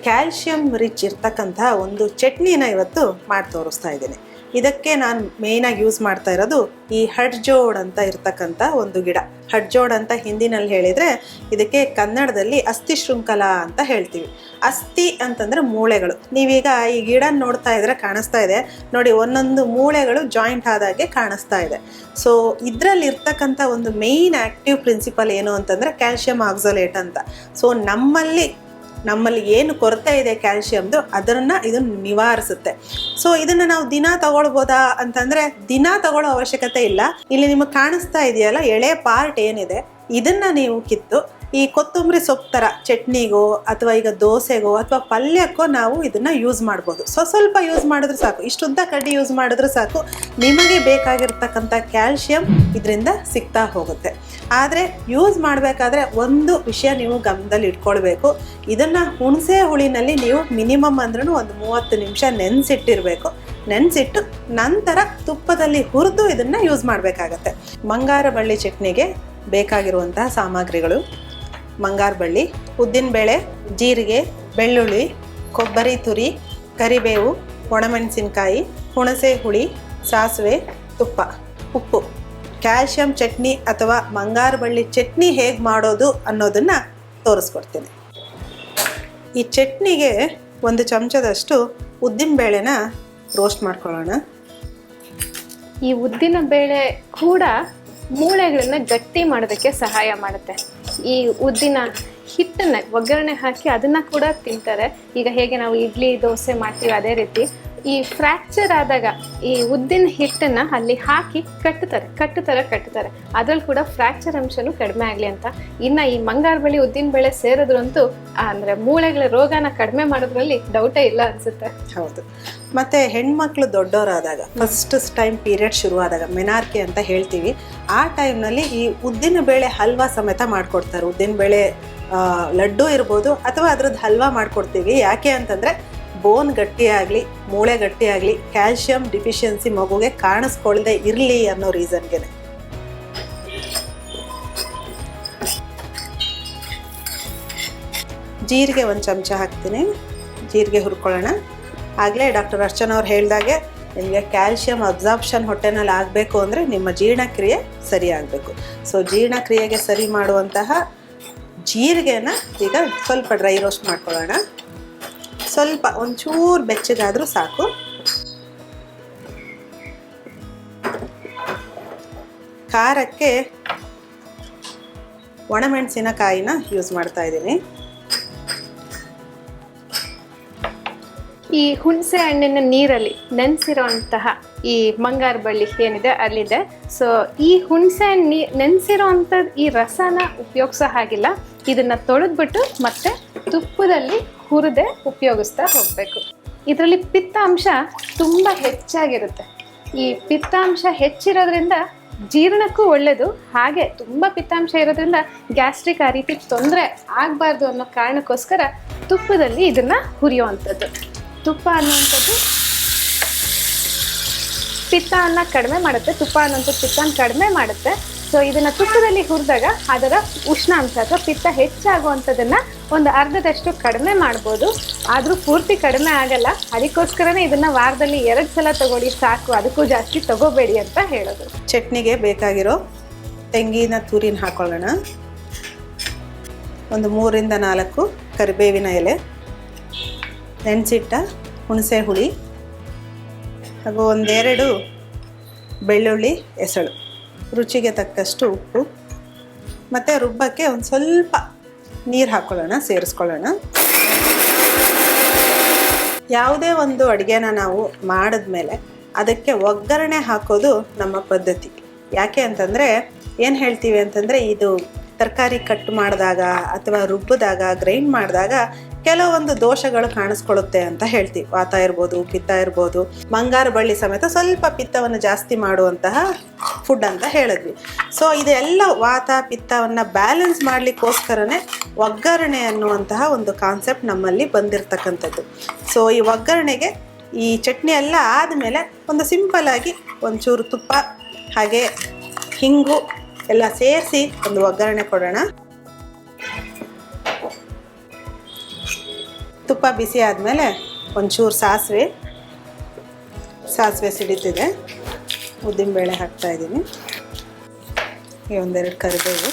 Calcium rich ಇರ್ತಕ್ಕಂಥ ಒಂದು ಚಟ್ನಿನ ಇವತ್ತು ಮಾಡಿ ತೋರಿಸ್ತಾ ಇದ್ದೀನಿ. ಇದಕ್ಕೆ ನಾನು ಮೇಯ್ನಾಗಿ ಯೂಸ್ ಮಾಡ್ತಾ ಇರೋದು ಈ ಹಡ್ಜೋಡ್ ಅಂತ ಇರ್ತಕ್ಕಂಥ ಒಂದು ಗಿಡ. ಹಡ್ಜೋಡ್ ಅಂತ ಹಿಂದಿನಲ್ಲಿ ಹೇಳಿದರೆ ಇದಕ್ಕೆ ಕನ್ನಡದಲ್ಲಿ ಅಸ್ಥಿ ಶೃಂಖಲ ಅಂತ ಹೇಳ್ತೀವಿ. ಅಸ್ಥಿ ಅಂತಂದರೆ ಮೂಳೆಗಳು. ನೀವೀಗ ಈ ಗಿಡ ನೋಡ್ತಾ ಇದ್ರೆ ಕಾಣಿಸ್ತಾ ಇದೆ ನೋಡಿ, ಒಂದೊಂದು ಮೂಳೆಗಳು ಜಾಯಿಂಟ್ ಆದಾಗೆ ಕಾಣಿಸ್ತಾ ಇದೆ. ಸೊ ಇದರಲ್ಲಿ ಇರ್ತಕ್ಕಂಥ ಒಂದು ಮೇಯ್ನ್ ಆ್ಯಕ್ಟಿವ್ ಪ್ರಿನ್ಸಿಪಲ್ ಏನು ಅಂತಂದರೆ ಕ್ಯಾಲ್ಶಿಯಂ ಆಕ್ಸಲೇಟ್ ಅಂತ. ಸೊ ನಮ್ಮಲ್ಲಿ ಏನು ಕೊರತೆ ಇದೆ ಕ್ಯಾಲ್ಶಿಯಮ್ದು ಅದನ್ನು ಇದು ನಿವಾರಿಸುತ್ತೆ. ಸೊ ಇದನ್ನು ನಾವು ದಿನ ತಗೊಳ್ಬೋದಾ ಅಂತಂದರೆ ದಿನ ತಗೊಳ್ಳೋ ಅವಶ್ಯಕತೆ ಇಲ್ಲ. ಇಲ್ಲಿ ನಿಮಗೆ ಕಾಣಿಸ್ತಾ ಇದೆಯಲ್ಲ ಎಳೆ ಪಾರ್ಟ್ ಏನಿದೆ ಇದನ್ನು ನೀವು ಕಿತ್ತು ಈ ಕೊತ್ತಂಬರಿ ಸೊಪ್ಪು ಥರ ಚಟ್ನಿಗೋ ಅಥವಾ ಈಗ ದೋಸೆಗೋ ಅಥವಾ ಪಲ್ಯಕ್ಕೋ ನಾವು ಇದನ್ನು ಯೂಸ್ ಮಾಡ್ಬೋದು. ಸ್ವಲ್ಪ ಯೂಸ್ ಮಾಡಿದ್ರೆ ಸಾಕು, ಇಷ್ಟುದ್ದ ಕಡ್ಡಿ ಯೂಸ್ ಮಾಡಿದ್ರೆ ಸಾಕು, ನಿಮಗೆ ಬೇಕಾಗಿರ್ತಕ್ಕಂಥ ಕ್ಯಾಲ್ಶಿಯಂ ಇದರಿಂದ ಸಿಗ್ತಾ ಹೋಗುತ್ತೆ. ಆದರೆ ಯೂಸ್ ಮಾಡಬೇಕಾದ್ರೆ ಒಂದು ವಿಷಯ ನೀವು ಗಮನದಲ್ಲಿ ಇಟ್ಕೊಳ್ಬೇಕು. ಇದನ್ನು ಹುಣಸೆ ಹುಳಿನಲ್ಲಿ ನೀವು ಮಿನಿಮಮ್ ಅಂದ್ರೂ ಒಂದು 30 ನಿಮಿಷ ನೆನೆಸಿಟ್ಟಿರಬೇಕು. ನೆನೆಸಿಟ್ಟು ನಂತರ ತುಪ್ಪದಲ್ಲಿ ಹುರಿದು ಇದನ್ನು ಯೂಸ್ ಮಾಡಬೇಕಾಗತ್ತೆ. ಮಂಗಾರ ಬಳ್ಳಿ ಚಟ್ನಿಗೆ ಬೇಕಾಗಿರುವಂತಹ ಸಾಮಗ್ರಿಗಳು: ಮಂಗಾರ ಬಳ್ಳಿ, ಉದ್ದಿನಬೇಳೆ, ಜೀರಿಗೆ, ಬೆಳ್ಳುಳ್ಳಿ, ಕೊಬ್ಬರಿ ತುರಿ, ಕರಿಬೇವು, ಒಣಮೆಣಸಿನಕಾಯಿ, ಹುಣಸೆ ಹುಳಿ, ಸಾಸಿವೆ, ತುಪ್ಪ, ಉಪ್ಪು. ಕ್ಯಾಲ್ಶಿಯಂ ಚಟ್ನಿ ಅಥವಾ ಮಂಗಾರ ಬಳ್ಳಿ ಚಟ್ನಿ ಹೇಗೆ ಮಾಡೋದು ಅನ್ನೋದನ್ನು ತೋರಿಸ್ಕೊಡ್ತೀನಿ. ಈ ಚಟ್ನಿಗೆ 1 ಚಮಚದಷ್ಟು ಉದ್ದಿನಬೇಳೆನ ರೋಸ್ಟ್ ಮಾಡ್ಕೊಳ್ಳೋಣ. ಈ ಉದ್ದಿನ ಬೇಳೆ ಕೂಡ ಮೂಳೆಗಳನ್ನ ಗಟ್ಟಿ ಮಾಡೋದಕ್ಕೆ ಸಹಾಯ ಮಾಡುತ್ತೆ. ಈ ಉದ್ದಿನ ಹಿಟ್ಟನ್ನ ಒಗ್ಗರಣೆ ಹಾಕಿ ಅದನ್ನ ಕೂಡ ತಿಂತಾರೆ. ಈಗ ಹೇಗೆ ನಾವು ಇಡ್ಲಿ ದೋಸೆ ಮಾಡ್ತೀವಿ ಅದೇ ರೀತಿ ಈ ಫ್ರ್ಯಾಕ್ಚರ್ ಆದಾಗ ಈ ಉದ್ದಿನ ಹಿಟ್ಟನ್ನ ಅಲ್ಲಿ ಹಾಕಿ ಕಟ್ಟುತ್ತಾರೆ. ಅದ್ರಲ್ಲಿ ಕೂಡ ಫ್ರ್ಯಾಕ್ಚರ್ ಅಂಶನೂ ಕಡಿಮೆ ಆಗಲಿ ಅಂತ. ಇನ್ನು ಈ ಮಂಗಾರ ಬಳ್ಳಿ ಉದ್ದಿನ ಬೇಳೆ ಸೇರಿದ್ರಂತೂ ಅಂದರೆ ಮೂಳೆಗಳ ರೋಗನ ಕಡಿಮೆ ಮಾಡೋದ್ರಲ್ಲಿ ಡೌಟೇ ಇಲ್ಲ ಅನಿಸುತ್ತೆ. ಹೌದು. ಮತ್ತು ಹೆಣ್ಮಕ್ಳು ದೊಡ್ಡವರಾದಾಗ ಫಸ್ಟ್ ಟೈಮ್ ಪೀರಿಯಡ್ ಶುರುವಾದಾಗ ಮೆನಾರ್ಕೆ ಅಂತ ಹೇಳ್ತೀವಿ, ಆ ಟೈಮ್ನಲ್ಲಿ ಈ ಉದ್ದಿನ ಬೇಳೆ ಹಲ್ವಾ ಸಮೇತ ಮಾಡಿಕೊಡ್ತಾರೆ. ಉದ್ದಿನ ಬೇಳೆ ಲಡ್ಡು ಇರ್ಬೋದು ಅಥವಾ ಅದ್ರದ್ದು ಹಲ್ವಾ ಮಾಡಿಕೊಡ್ತೀವಿ. ಯಾಕೆ ಅಂತಂದರೆ ಬೋನ್ ಗಟ್ಟಿಯಾಗಲಿ, ಮೂಳೆ ಗಟ್ಟಿಯಾಗಲಿ, ಕ್ಯಾಲ್ಶಿಯಂ ಡಿಫಿಷಿಯನ್ಸಿ ಮಗುಗೆ ಕಾಣಿಸ್ಕೊಳ್ಳದೆ ಇರಲಿ ಅನ್ನೋ ರೀಸನ್ಗೆ. ಜೀರಿಗೆ 1 ಚಮಚ ಹಾಕ್ತೀನಿ. ಜೀರಿಗೆ ಹುರ್ಕೊಳ್ಳೋಣ. ಆಗಲೇ ಡಾಕ್ಟರ್ ಅರ್ಚನಾ ಅವ್ರು ಹೇಳಿದಾಗೆ ನಿಮಗೆ ಕ್ಯಾಲ್ಶಿಯಂ ಅಬ್ಸಾರ್ಪ್ಷನ್ ಹೊಟ್ಟೆನಲ್ಲಿ ಆಗಬೇಕು ಅಂದರೆ ನಿಮ್ಮ ಜೀರ್ಣಕ್ರಿಯೆ ಸರಿ ಆಗಬೇಕು. ಸೊ ಜೀರ್ಣಕ್ರಿಯೆಗೆ ಸರಿ ಮಾಡುವಂತಹ ಜೀರಿಗೆನ ಈಗ ಸ್ವಲ್ಪ ಡ್ರೈ ರೋಸ್ಟ್ ಮಾಡ್ಕೊಳ್ಳೋಣ. ಸ್ವಲ್ಪ ಒಂಚೂರು ಬೆಚ್ಚಗಾದರೂ ಸಾಕು. ಖಾರಕ್ಕೆ ಒಣಮೆಣಸಿನಕಾಯಿನ ಯೂಸ್ ಮಾಡ್ತಾ ಇದ್ದೀನಿ. ಈ ಹುಣಸೆ ಹಣ್ಣಿನ ನೀರಲ್ಲಿ ನೆನೆಸಿರೋಂತಹ ಈ ಮಂಗಾರ ಬಳ್ಳಿ ಏನಿದೆ ಅಲ್ಲಿದೆ. ಸೊ ಈ ಹುಣಸೆ ಹಣ್ಣು ನೆನೆಸಿರೋಂಥದ್ದು ಈ ರಸನ ಉಪಯೋಗಿಸೋ ಹಾಗಿಲ್ಲ. ಇದನ್ನು ತೊಳೆದ್ಬಿಟ್ಟು ಮತ್ತೆ ತುಪ್ಪದಲ್ಲಿ ಹುರಿದೆ ಉಪಯೋಗಿಸ್ತಾ ಹೋಗಬೇಕು. ಇದರಲ್ಲಿ ಪಿತ್ತಾಂಶ ತುಂಬ ಹೆಚ್ಚಾಗಿರುತ್ತೆ. ಈ ಪಿತ್ತಾಂಶ ಹೆಚ್ಚಿರೋದ್ರಿಂದ ಜೀರ್ಣಕ್ಕೂ ಒಳ್ಳೆಯದು. ಹಾಗೆ ತುಂಬ ಪಿತ್ತಾಂಶ ಇರೋದ್ರಿಂದ ಗ್ಯಾಸ್ಟ್ರಿಕ್ ಆ ರೀತಿ ತೊಂದರೆ ಆಗಬಾರ್ದು ಅನ್ನೋ ಕಾರಣಕ್ಕೋಸ್ಕರ ತುಪ್ಪದಲ್ಲಿ ಇದನ್ನು ಹುರಿಯುವಂಥದ್ದು. ತುಪ್ಪ ಅನ್ನುವಂಥದ್ದು ಪಿತ್ತನ ಕಡಿಮೆ ಮಾಡುತ್ತೆ. ತುಪ್ಪ ಅನ್ನುವಂಥದ್ದು ಪಿತ್ತನ ಕಡಿಮೆ ಮಾಡುತ್ತೆ. ಸೊ ಇದನ್ನು ತುಪ್ಪದಲ್ಲಿ ಹುರಿದಾಗ ಅದರ ಉಷ್ಣಾಂಶ ಅಥವಾ ಪಿತ್ತ ಹೆಚ್ಚಾಗುವಂಥದ್ದನ್ನು ಒಂದು ಅರ್ಧದಷ್ಟು ಕಡಿಮೆ ಮಾಡ್ಬೋದು. ಆದರೂ ಪೂರ್ತಿ ಕಡಿಮೆ ಆಗಲ್ಲ. ಅದಕ್ಕೋಸ್ಕರನೇ ಇದನ್ನು ವಾರದಲ್ಲಿ 2 ಸಲ ತಗೊಳ್ಳಿ ಸಾಕು, ಅದಕ್ಕೂ ಜಾಸ್ತಿ ತಗೋಬೇಡಿ ಅಂತ ಹೇಳೋದು. ಚಟ್ನಿಗೆ ಬೇಕಾಗಿರೋ ತೆಂಗಿನ ತುರಿನ ಹಾಕೊಳ್ಳೋಣ. ಒಂದು 3ರಿಂದ 4 ಕರಿಬೇವಿನ ಎಲೆ, ನೆನೆಸಿಟ್ಟ ಹುಣಸೆ ಹುಳಿ ಹಾಗೂ 1-2 ಬೆಳ್ಳುಳ್ಳಿ ಎಸಳು, ರುಚಿಗೆ ತಕ್ಕಷ್ಟು ಉಪ್ಪು ಮತ್ತು ರುಬ್ಬಕ್ಕೆ ಒಂದು ಸ್ವಲ್ಪ ನೀರು ಹಾಕ್ಕೊಳ್ಳೋಣ, ಸೇರಿಸ್ಕೊಳ್ಳೋಣ. ಯಾವುದೇ ಒಂದು ಅಡುಗೆನ ನಾವು ಮಾಡಿದ್ಮೇಲೆ ಅದಕ್ಕೆ ಒಗ್ಗರಣೆ ಹಾಕೋದು ನಮ್ಮ ಪದ್ಧತಿ. ಯಾಕೆ ಅಂತಂದರೆ ಏನು ಹೇಳ್ತೀವಿ ಅಂತಂದರೆ ಇದು ತರಕಾರಿ ಕಟ್ ಮಾಡಿದಾಗ ಅಥವಾ ರುಬ್ಬಿದಾಗ ಗ್ರೈಂಡ್ ಮಾಡಿದಾಗ ಕೆಲವೊಂದು ದೋಷಗಳು ಕಾಣಿಸ್ಕೊಳ್ಳುತ್ತೆ ಅಂತ ಹೇಳ್ತೀವಿ. ವಾತ ಇರ್ಬೋದು, ಪಿತ್ತ ಇರ್ಬೋದು. ಮಂಗಾರ ಬಳ್ಳಿ ಸಮೇತ ಸ್ವಲ್ಪ ಪಿತ್ತವನ್ನು ಜಾಸ್ತಿ ಮಾಡುವಂತಹ ಫುಡ್ ಅಂತ ಹೇಳಿದ್ವಿ. ಸೊ ಇದೆಲ್ಲ ವಾತ ಪಿತ್ತವನ್ನು ಬ್ಯಾಲೆನ್ಸ್ ಮಾಡಲಿಕ್ಕೋಸ್ಕರನೇ ಒಗ್ಗರಣೆ ಅನ್ನುವಂತಹ ಒಂದು ಕಾನ್ಸೆಪ್ಟ್ ನಮ್ಮಲ್ಲಿ ಬಂದಿರತಕ್ಕಂಥದ್ದು. ಸೊ ಈ ಒಗ್ಗರಣೆಗೆ ಈ ಚಟ್ನಿ ಎಲ್ಲ ಆದಮೇಲೆ ಒಂದು ಸಿಂಪಲ್ಲಾಗಿ ಒಂಚೂರು ತುಪ್ಪ ಹಾಗೆ ಹಿಂಗು ಎಲ್ಲ ಸೇರಿಸಿ ಒಂದು ಒಗ್ಗರಣೆ ಕೊಡೋಣ. ತುಪ್ಪ ಬಿಸಿ ಆದಮೇಲೆ ಒಂಚೂರು ಸಾಸಿವೆ ಸಿಡಿತಿದೆ, ಉದ್ದಿನಬೇಳೆ ಹಾಕ್ತಾಯಿದ್ದೀನಿ, ಈ ಒಂದೆರಡು ಕರಿಬೇವು,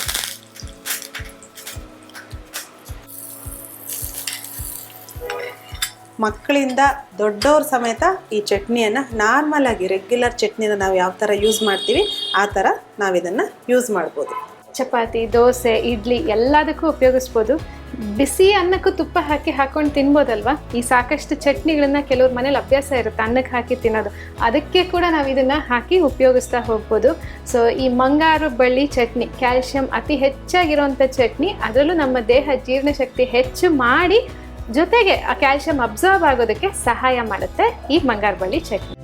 ಮಕ್ಕಳಿಂದ ದೊಡ್ಡವ್ರ ಸಮೇತ ಈ ಚಟ್ನಿಯನ್ನು ನಾರ್ಮಲ್ ಆಗಿ ರೆಗ್ಯುಲರ್ ಚಟ್ನಿನ ನಾವು ಯಾವ ಥರ ಯೂಸ್ ಮಾಡ್ತೀವಿ ಆ ಥರ ನಾವಿದನ್ನು ಯೂಸ್ ಮಾಡ್ಬೋದು. ಚಪಾತಿ, ದೋಸೆ, ಇಡ್ಲಿ ಎಲ್ಲದಕ್ಕೂ ಉಪಯೋಗಿಸ್ಬೋದು. ಬಿಸಿ ಅನ್ನಕ್ಕೂ ತುಪ್ಪ ಹಾಕೊಂಡು ತಿನ್ಬೋದಲ್ವಾ. ಈ ಸಾಕಷ್ಟು ಚಟ್ನಿಗಳನ್ನ ಕೆಲವ್ರ ಮನೇಲಿ ಅಭ್ಯಾಸ ಇರುತ್ತೆ ಅನ್ನಕ್ಕೆ ಹಾಕಿ ತಿನ್ನೋದು, ಅದಕ್ಕೆ ಕೂಡ ನಾವು ಇದನ್ನು ಹಾಕಿ ಉಪಯೋಗಿಸ್ತಾ ಹೋಗ್ಬೋದು. ಸೊ ಈ ಮಂಗಾರು ಬಳ್ಳಿ ಚಟ್ನಿ ಕ್ಯಾಲ್ಶಿಯಂ ಅತಿ ಹೆಚ್ಚಾಗಿರುವಂಥ ಚಟ್ನಿ, ಅದರಲ್ಲೂ ನಮ್ಮ ದೇಹ ಜೀರ್ಣಶಕ್ತಿ ಹೆಚ್ಚು ಮಾಡಿ ಜೊತೆಗೆ ಆ ಕ್ಯಾಲ್ಶಿಯಂ ಅಬ್ಸಾರ್ಬ್ ಆಗೋದಕ್ಕೆ ಸಹಾಯ ಮಾಡುತ್ತೆ ಈ ಮಂಗಾರು ಬಳ್ಳಿ ಚಟ್ನಿ.